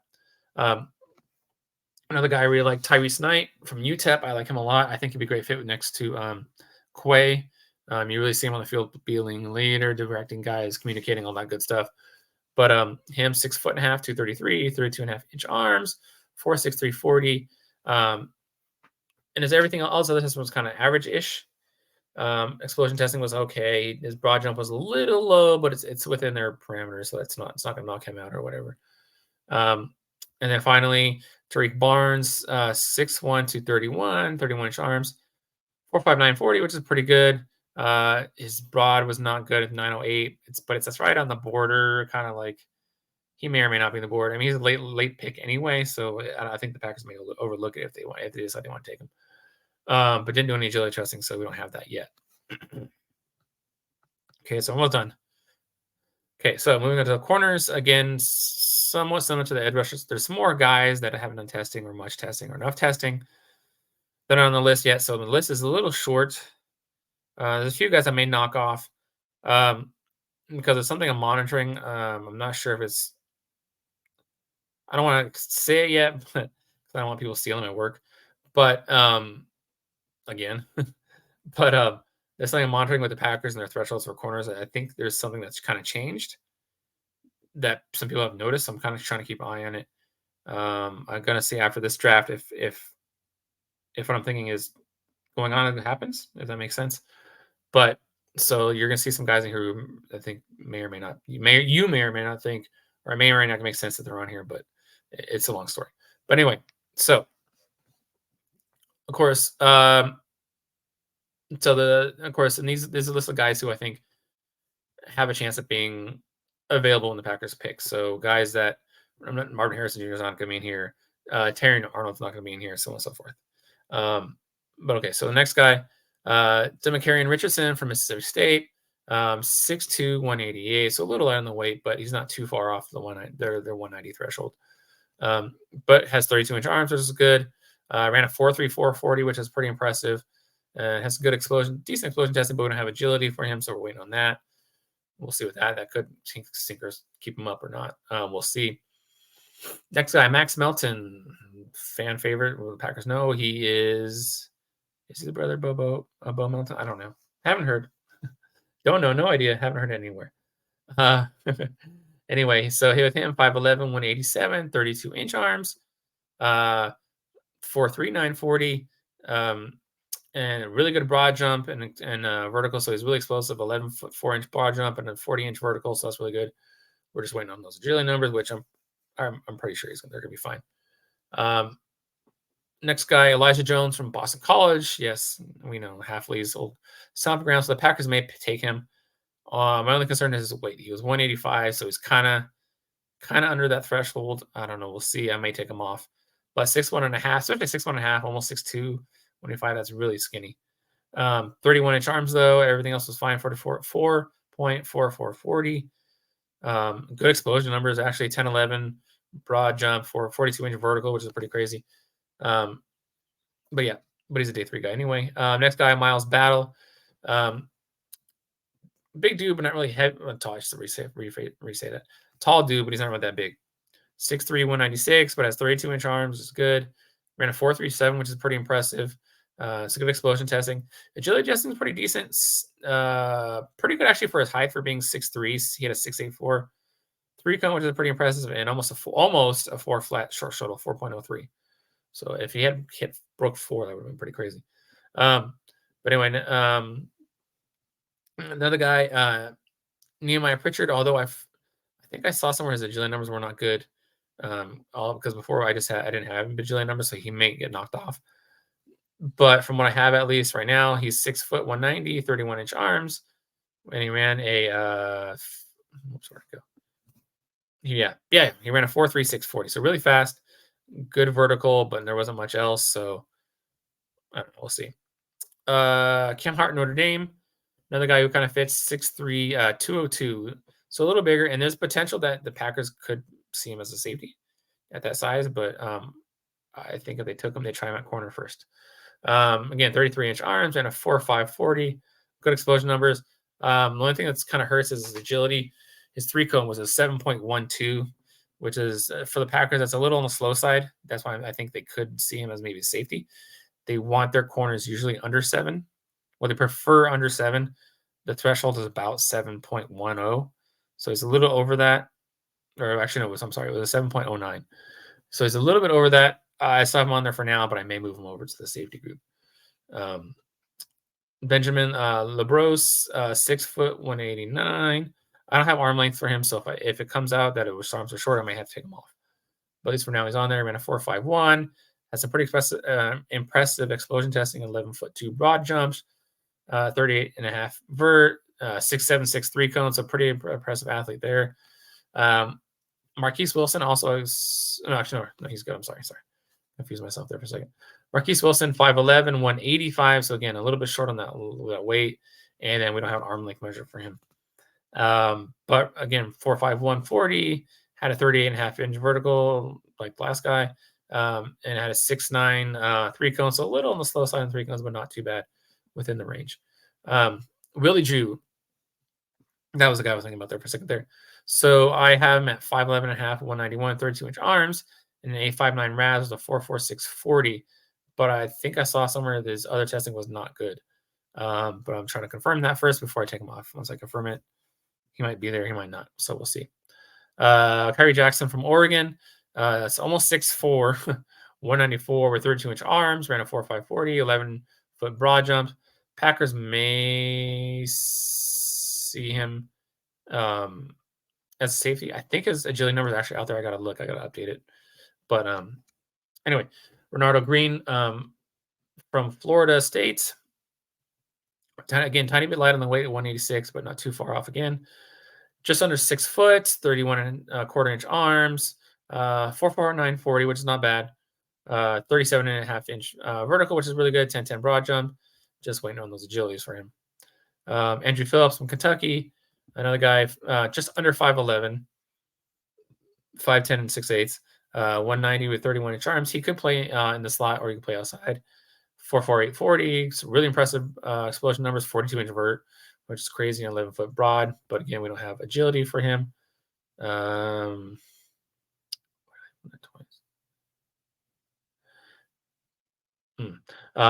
Another guy I really like, Tyrese Knight from UTEP. I like him a lot. I think he'd be a great fit next to Quay. You really see him on the field being a leader, directing guys, communicating, all that good stuff. But him, 6'1.5", 233, 32.5-inch arms, 4.63 40. And as everything else, other testing was kind of average-ish. Explosion testing was okay. His broad jump was a little low, but it's within their parameters, so it's not going to knock him out or whatever. And then finally, Tariq Barnes, 6'1", 231, 31-inch arms, 4.59 40, which is pretty good. His broad was not good at 908. It's right on the border, kind of like he may or may not be on the board. I mean, he's a late pick anyway, so I think the Packers may overlook it if they decide they want to take him. But didn't do any agility testing, so we don't have that yet. Okay, so almost done. Okay, so moving on to the corners again, somewhat similar to the edge rushers. There's some more guys that haven't done testing or much testing or enough testing that are on the list yet. So the list is a little short. There's a few guys I may knock off because it's something I'm monitoring. I'm not sure if it's. I don't want to say it yet, but I don't want people stealing my work. But again, but there's something I'm monitoring with the Packers and their thresholds for corners. I think there's something that's kind of changed that some people have noticed. So I'm kind of trying to keep an eye on it. I'm gonna see after this draft if what I'm thinking is going on, it happens, if that makes sense. But so you're gonna see some guys in here who I think may or may not think, or it may or may not make sense that they're on here, but it's a long story. But anyway, so of course, and these are a list of guys who I think have a chance of being available in the Packers pick. So guys that Marvin Harrison Jr. is not going to be in here. Terry Arnold's not going to be in here, so on and so forth. But okay, so the next guy, Demarius Richardson from Mississippi State, 6'2", 188, so a little light on the weight, but he's not too far off their 190 threshold. But has 32-inch arms, which is good. Ran a 4.34 40, which is pretty impressive. Has good decent explosion testing, but we don't have agility for him, so we're waiting on that. We'll see with that. That could sinkers keep him up or not. We'll see. Next guy, Max Melton, fan favorite. Well, the Packers know he is. Is he the brother of Bo Melton? I don't know. Haven't heard. Don't know. No idea. Haven't heard anywhere. Anyway, so here with him, 5'11", 187, 32-inch arms, 4.3 940, and a really good broad jump and vertical. So he's really explosive, 11-foot 4-inch broad jump and a 40-inch vertical. So that's really good. We're just waiting on those agility numbers, which I'm pretty sure they're gonna be fine. Next guy, Elijah Jones from Boston College. Yes, we know Halfley's old stomping ground, so the Packers may take him. My only concern is his weight. He was 185, so he's kind of under that threshold. I don't know. We'll see. I may take him off. But 6'1.5", especially 6'1.5", almost 6'2", 185. That's really skinny. 31-inch arms though. Everything else was fine. 4.44 40. Good explosion numbers. Actually, 10-11 broad jump for 42-inch vertical, which is pretty crazy. But he's a day 3 guy anyway. Next guy, Miles Battle. Big dude, but not really heavy. Tall, I should re-say that. Tall dude, but he's not really that big. 6'3", 196, but has 32-inch arms, which is good. Ran a 4.37, which is pretty impressive. It's a good explosion testing. Agility testing is pretty decent. Pretty good actually for his height for being 6'3". He had a 6'8" 3-cone, which is pretty impressive, and almost a 4 flat short shuttle, 4.03. So if he had broke 4, that would have been pretty crazy. Um, but anyway, another guy, Nehemiah Pritchard, although I think I saw somewhere his agility numbers were not good. All because before I didn't have agility numbers, so he may get knocked off. But from what I have, at least right now, he's 6 foot 190, 31-inch arms, and he ran a oops, where'd it go? Yeah, he ran a 4.3640, so really fast, good vertical, but there wasn't much else. So I don't know, we'll see. Cam Hart, Notre Dame, another guy who kind of fits 6'3", 202, so a little bigger, and there's potential that the Packers could see him as a safety at that size, but I think if they took him, they try him at corner first. Again, 33-inch arms and a 4.540, good explosion numbers. The only thing that's kind of hurts is his agility. His 3-cone was a 7.12, which is for the Packers, that's a little on the slow side. That's why I think they could see him as maybe a safety. They want their corners usually under 7. Well, they prefer under 7. The threshold is about 7.10. So he's a little over that. Or actually, no, it was a 7.09. So he's a little bit over that. I still have him on there for now, but I may move him over to the safety group. Benjamin Labros, 6 foot 189. I don't have arm length for him, so if it comes out that his arms are short, I may have to take him off. But at least for now, he's on there. Ran a 4.51. Has some pretty impressive explosion testing, 11'2" broad jumps, 38.5 vert, 6.7, 6.3 cone. So pretty impressive athlete there. Marquise Wilson also is, no, actually, no, he's good. I'm sorry. Confused myself there for a second. Marquise Wilson, 5'11", 185. So again, a little bit short on that weight. And then we don't have an arm length measure for him. But again, 4.5, 140, had a 38.5-inch vertical, like the last guy, and had a 6'9", 3-cone. So a little on the slow side on 3 cones, but not too bad within the range. Willie Drew, that was the guy I was thinking about there for a second there. So I have him at 5'11.5", 191, 32-inch arms, and an 8.59 RAS with a 4.4640. But I think I saw somewhere that his other testing was not good. But I'm trying to confirm that first before I take him off. Once I confirm it, he might be there, he might not. So we'll see. Kyrie Jackson from Oregon. That's almost 6'4", 194 with 32-inch arms, ran a 4.540, 11-foot broad jump. Packers may see him as a safety. I think his agility number is actually out there. I got to look. I got to update it. But anyway, Renardo Green from Florida State. Again, tiny bit light on the weight at 186, but not too far off again. Just under 6 foot, 31.25-inch arms, 4.4940, which is not bad. 37.5-inch vertical, which is really good. 10.10 broad jump. Just waiting on those agilities for him. Andrew Phillips from Kentucky, another guy just under 5'11", 5'10 and 6/8, 190 with 31-inch arms. He could play in the slot or he could play outside. 4.4840, so really impressive explosion numbers. 42-inch vert, which is crazy, 11-foot broad. But again, we don't have agility for him.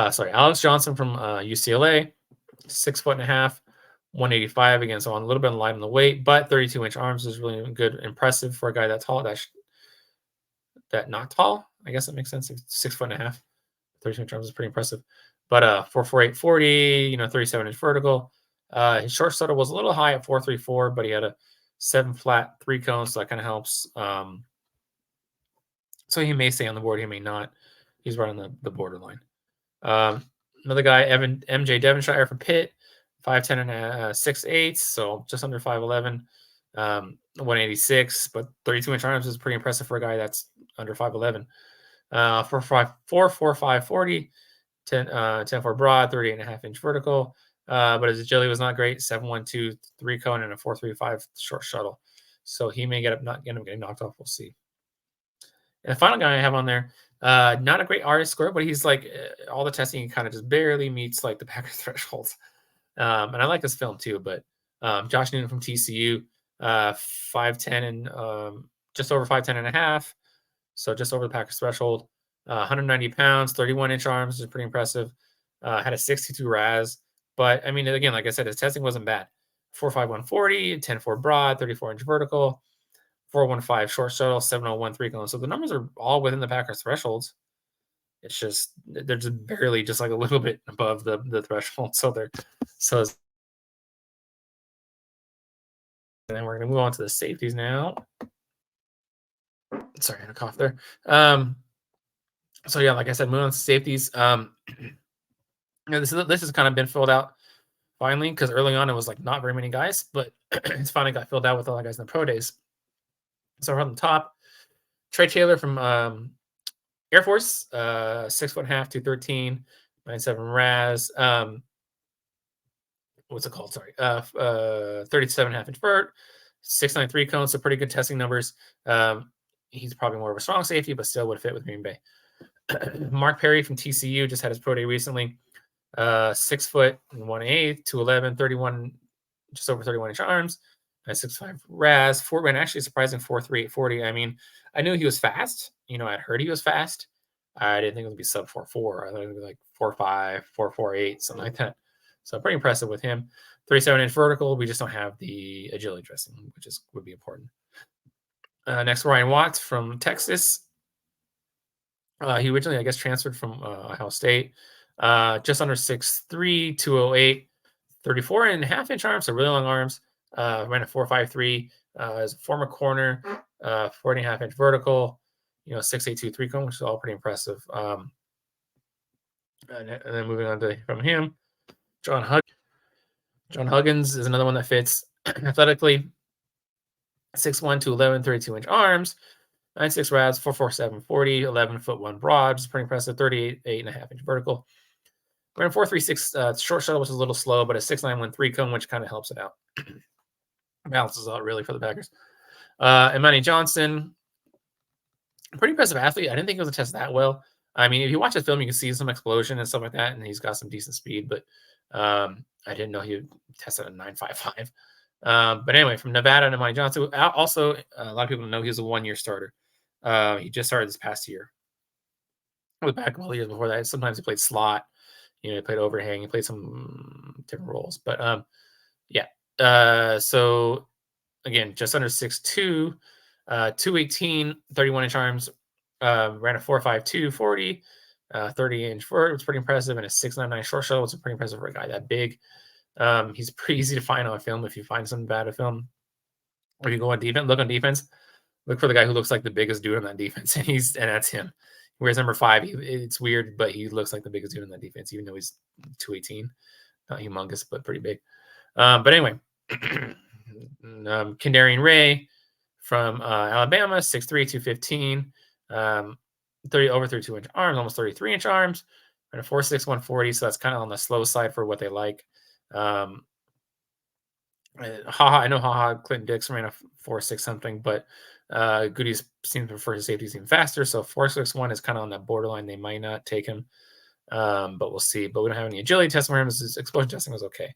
Sorry, Alex Johnson from UCLA, 6'1.5", 185 again. So on a little bit light on the weight, but 32-inch arms is really good, impressive for a guy that tall. That not tall. I guess that makes sense. 6'1.5". 32-inch arms is pretty impressive. But 4.4840, 37-inch vertical. His short shuttle was a little high at 4.34, but he had a 7 flat 3 cones, so that kind of helps. So he may stay on the board, he may not. He's right on the borderline. Another guy, MJ Devonshire from Pitt, 5'10 and 6/8, so just under 5'11, 186, but 32-inch arms is pretty impressive for a guy that's under 5'11. 4.4540, 10.4 broad, 38.5-inch vertical. But his agility was not great. 7.12 3-cone and a 4.35 short shuttle. So he may end up getting knocked off. We'll see. And the final guy I have on there, not a great artist score, but he's like all the testing kind of just barely meets like the Packers thresholds. And I like his film too. But Josh Newton from TCU, 5'10 and just over 5'10 and a half. So just over the Packers threshold. 190 pounds, 31-inch arms, which is pretty impressive. Had a 62 RAS. But, I mean, again, like I said, his testing wasn't bad. 4.5140, 10.4 broad, 34-inch vertical, 4.15 short shuttle, 7.01 3-cone. So the numbers are all within the Packers thresholds. It's just they're just barely just like a little bit above the threshold. So and then we're gonna move on to the safeties now. Sorry, I had a cough there. So yeah, like I said, moving on to safeties. This has kind of been filled out finally because early on it was like not very many guys, but it's finally got filled out with all the guys in the pro days. So on the top, Trey Taylor from Air Force, 6'1.5", 213, 97 RAS. What's it called? Sorry, 37.5-inch vert, 693 cones, so pretty good testing numbers. He's probably more of a strong safety, but still would fit with Green Bay. Mark Perry from TCU just had his pro day recently. 6 foot and 1/8, 211, 31, just over 31-inch arms, 6'5" RAS, and actually surprising 4.3, 840. I mean, I knew he was fast. I'd heard he was fast. I didn't think it would be sub 4.4. I thought it would be like 4.5, 4.48, something like that. So pretty impressive with him. 37-inch vertical. We just don't have the agility dressing, which would be important. Next, Ryan Watts from Texas. He originally, I guess, transferred from Ohio State. Just under 6'3", 208, 34.5-inch arms, so really long arms. Ran a 4.53 as a former corner, 4.5-inch vertical, 6.82 3 cone, which is all pretty impressive. And then moving on from him, John Huggins is another one that fits athletically. 6'1", 211, 32-inch arms, 9.6 RAS, 4.47, 40, 11'1" broad, which is pretty impressive. 38.5-inch vertical. Ran 4.36 short shuttle, which is a little slow, but a 6.91 3 cone, which kind of helps it out. Balances out really for the Packers. Imani Johnson, pretty impressive athlete. I didn't think he was a test that well. I mean, if you watch the film, you can see some explosion and stuff like that, and he's got some decent speed, but I didn't know he would test at a 9.55. But anyway, from Nevada, Imani Johnson. Also, a lot of people know he was a one-year starter. He just started this past year. With back a couple of years before that, sometimes he played slot. He played overhang. He played some different roles. But yeah. So again, just under 6'2", 218, 31-inch arms. Ran a 4.52, 40, 30-inch vert, was pretty impressive, and a 6.99 short shuttle, was pretty impressive for a guy that big. He's pretty easy to find on film if you find something bad to film. If you go on defense, look on defense, look for the guy who looks like the biggest dude on that defense, and that's him. He wears number 5. It's weird, but he looks like the biggest dude on that defense, even though he's 218. Not humongous, but pretty big. But anyway, Kendarian Ray from Alabama, 6'3", 215, 32-inch arms, almost 33-inch arms, and a 4.6, 140. So that's kind of on the slow side for what they like. I know Clinton Dix ran a 4.6 something, but Goody's seems to prefer his safeties even faster. So 4.61 is kind of on that borderline. They might not take him, but we'll see. But we don't have any agility testing for him. His explosion testing was okay.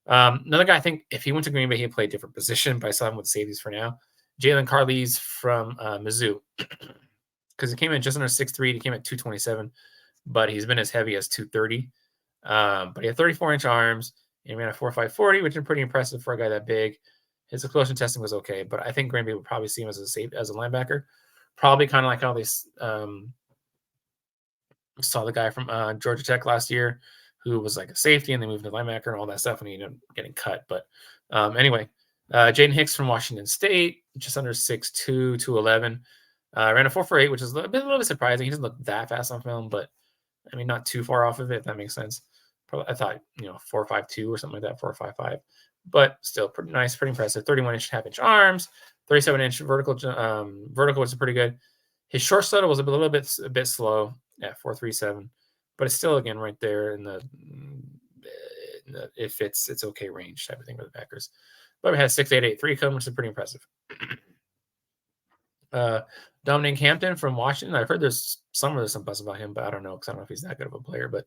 Another guy, I think if he went to Green Bay, he'd play a different position, but I saw him with safeties for now. Jalen Carlees from Mizzou, because he came in just under 6'3", he came at 227, but he's been as heavy as 230. But he had 34-inch arms, and he ran a 4.5 40, which is pretty impressive for a guy that big. His explosion testing was okay, but I think Green Bay would probably see him as a linebacker, probably kind of like how they saw the guy from Georgia Tech last year, who was like a safety, and they moved to linebacker and all that stuff, and he ended up getting cut. But anyway, Jaden Hicks from Washington State, just under 6'2", 211. Ran a 4.48, which is a little bit surprising. He doesn't look that fast on film, but I mean, not too far off of it, if that makes sense. Probably, I thought, 4.52 or something like that, 4.55. But still pretty nice, pretty impressive. 31-inch half-inch arms, 37-inch vertical, which is pretty good. His short shuttle was a bit slow at 4.37, but it's still, again, right there in the it fits, it's okay range type of thing for the Packers. But we had 6.88 3 cone, which is pretty impressive. Dominic Hampton from Washington. I've heard there's some buzz about him, but I don't know because I don't know if he's that good of a player. But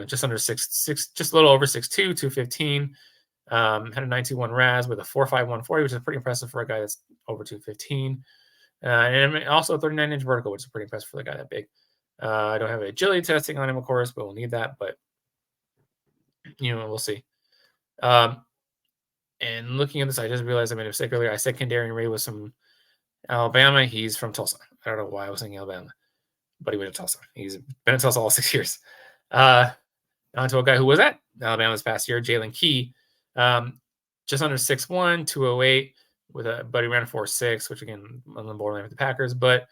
just under 6'6", just a little over 6'2", 215. Had a 9.21 RAS with a 4.5 140, which is pretty impressive for a guy that's over 215. And also a 39-inch vertical, which is pretty impressive for the guy that big. I don't have agility testing on him, of course, but we'll need that. But we'll see. And looking at this, I just realized I made a mistake earlier. I said Kendarian Ray was from Alabama. He's from Tulsa. I don't know why I was saying Alabama. but he went to Tulsa. He's been at Tulsa all 6 years. On to a guy who was at Alabama this past year, Jalen Key, just under 6'1", 208, but he ran a 4.6, which again on the borderline with the Packers. But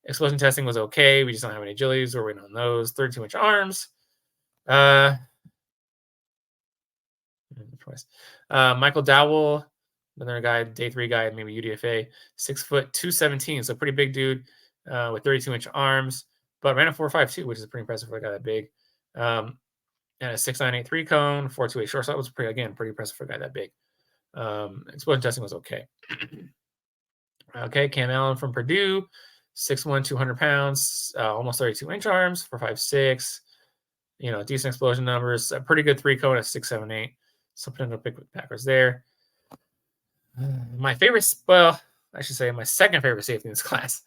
explosion testing was okay. We just don't have any agilities. We're waiting on those. 32-inch arms. Michael Dowell, another guy, day 3 guy, maybe UDFA, 6 foot 217, so pretty big dude with 32-inch arms, but ran a 4.52, which is pretty impressive for a guy that big. And a 6.983 cone, 4.28 short. So that was pretty impressive for a guy that big. Explosion testing was okay. Okay, Cam Allen from Purdue, 6'1", 200 pounds, almost 32-inch arms, 4.56. Decent explosion numbers. A pretty good 3 cone at 6.78. So potential pick with Packers there. My favorite, I should say my second favorite safety in this class,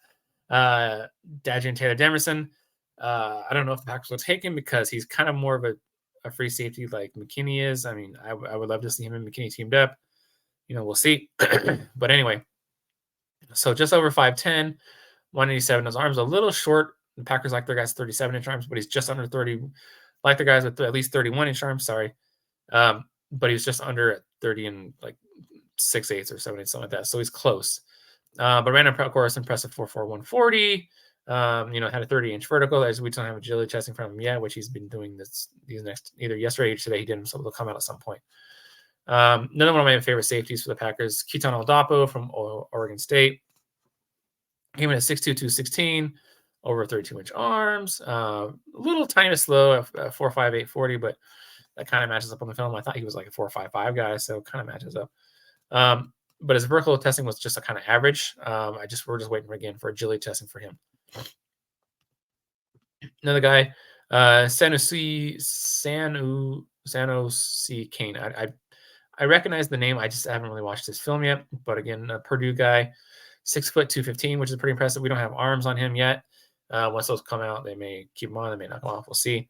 Dadrian Taylor Demerson. I don't know if the Packers will take him because he's kind of more of a free safety like McKinney is. I mean, I would love to see him and McKinney teamed up. We'll see. But anyway, so just over 5'10", 187. His arms a little short. The Packers like their guys 37-inch arms, but he's just under 30. Like their guys with at least 31-inch arms. Sorry, but he's just under 30 and like 6/8 or 7/8, something like that. So he's close. But ran a course impressive 4.4, 140. Had a 30-inch vertical. As we don't have agility testing from him yet, which he's been doing either yesterday or today. He did, so it'll come out at some point. Another one of my favorite safeties for the Packers, Keaton Oladapo from Oregon State. Came in at 6'2", 216, over 32-inch arms. A little tiny bit slow, 4.5, 840, but that kind of matches up on the film. I thought he was like a 4.55 guy, so it kind of matches up. But his vertical testing was just a kind of average. We're just waiting again for agility testing for him. Another guy, Sanusi Kane. I recognize the name. I just haven't really watched his film yet. But again, a Purdue guy, 6 foot 215, which is pretty impressive. We don't have arms on him yet. Once those come out, they may keep him on. They may not come off. We'll see.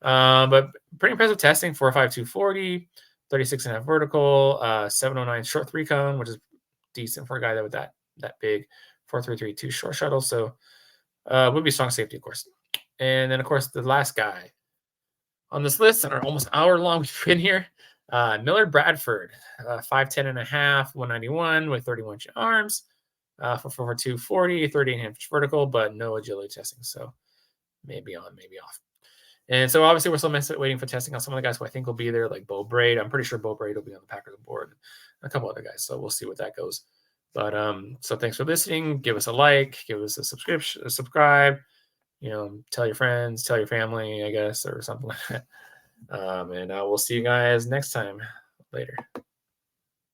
But pretty impressive testing. 4.5, 240, 36.5 vertical, 7.09 short 3 cone, which is decent for a guy that with that big. 4.332 short shuttle. So would be strong safety, of course. And then, of course, the last guy on this list, and our almost hour long we've been here, Miller Bradford, 5'10 and a half, 191 with 31-inch arms, 4.4, 240, 38-inch vertical, but no agility testing. So maybe on, maybe off. And so obviously we're still waiting for testing on some of the guys who I think will be there, like Bo Braid. I'm pretty sure Bo Braid will be on the Packers board, and a couple other guys. So we'll see what that goes. But so thanks for listening. Give us a like, give us a subscribe. Tell your friends, tell your family, I guess, or something like that. And we'll see you guys next time. Later.